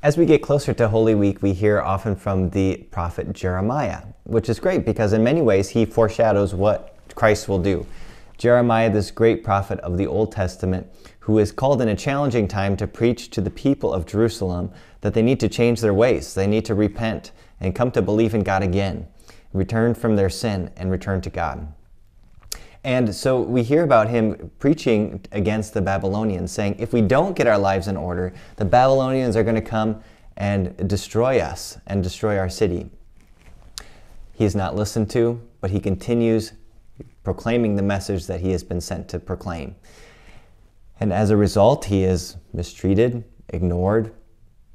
As we get closer to Holy Week, we hear often from the prophet Jeremiah, which is great because in many ways he foreshadows what Christ will do. Jeremiah, this great prophet of the Old Testament, who is called in a challenging time to preach to the people of Jerusalem that they need to change their ways, they need to repent and come to believe in God again, return from their sin and return to God. And so we hear about him preaching against the Babylonians, saying, if we don't get our lives in order, the Babylonians are going to come and destroy us and destroy our city. He is not listened to, but he continues proclaiming the message that he has been sent to proclaim. And as a result, he is mistreated, ignored,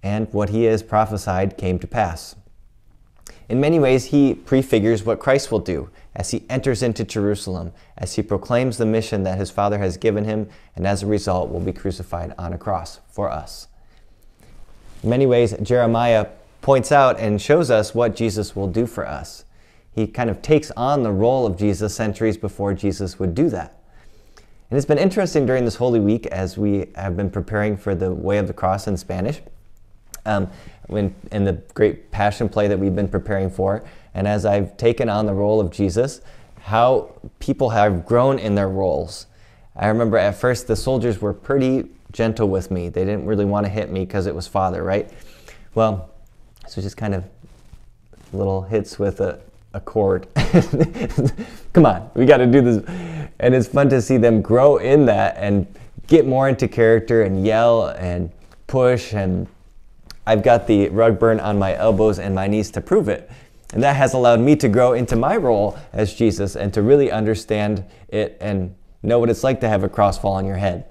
and what he has prophesied came to pass. In many ways, he prefigures what Christ will do as he enters into Jerusalem, as he proclaims the mission that his Father has given him, and as a result will be crucified on a cross for us. In many ways, Jeremiah points out and shows us what Jesus will do for us. He kind of takes on the role of Jesus centuries before Jesus would do that. And it's been interesting during this Holy Week as we have been preparing for the Way of the Cross in Spanish, in the great Passion play that we've been preparing for, and as I've taken on the role of Jesus, how people have grown in their roles. I remember at first the soldiers were pretty gentle with me. They didn't really want to hit me because it was Father, right? Well, so just kind of little hits with a cord. Come on, we got to do this. And it's fun to see them grow in that and get more into character and yell and push, and I've got the rug burn on my elbows and my knees to prove it. And that has allowed me to grow into my role as Jesus and to really understand it and know what it's like to have a cross fall on your head.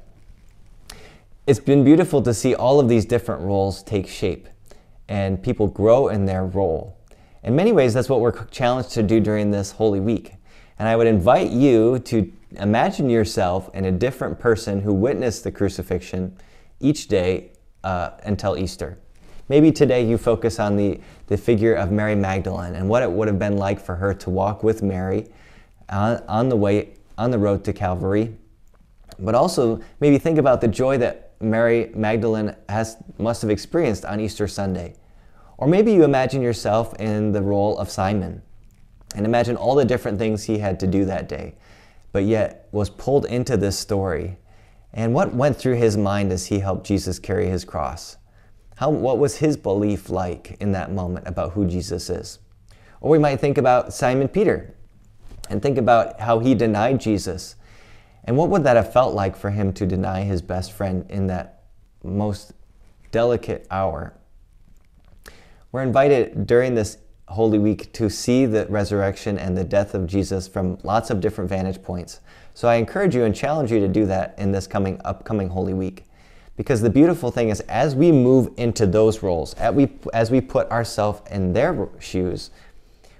It's been beautiful to see all of these different roles take shape and people grow in their role. In many ways, that's what we're challenged to do during this Holy Week. And I would invite you to imagine yourself in a different person who witnessed the crucifixion each day until Easter. Maybe today you focus on the figure of Mary Magdalene and what it would have been like for her to walk with Mary on the road to Calvary. But also maybe think about the joy that Mary Magdalene must have experienced on Easter Sunday. Or maybe you imagine yourself in the role of Simon and imagine all the different things he had to do that day, but yet was pulled into this story. And what went through his mind as he helped Jesus carry his cross? What was his belief like in that moment about who Jesus is? Or we might think about Simon Peter and think about how he denied Jesus. And what would that have felt like for him to deny his best friend in that most delicate hour? We're invited during this Holy Week to see the resurrection and the death of Jesus from lots of different vantage points. So I encourage you and challenge you to do that in this upcoming Holy Week. Because the beautiful thing is, as we move into those roles, as we put ourselves in their shoes,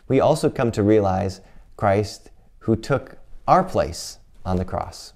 we also come to realize Christ who took our place on the cross.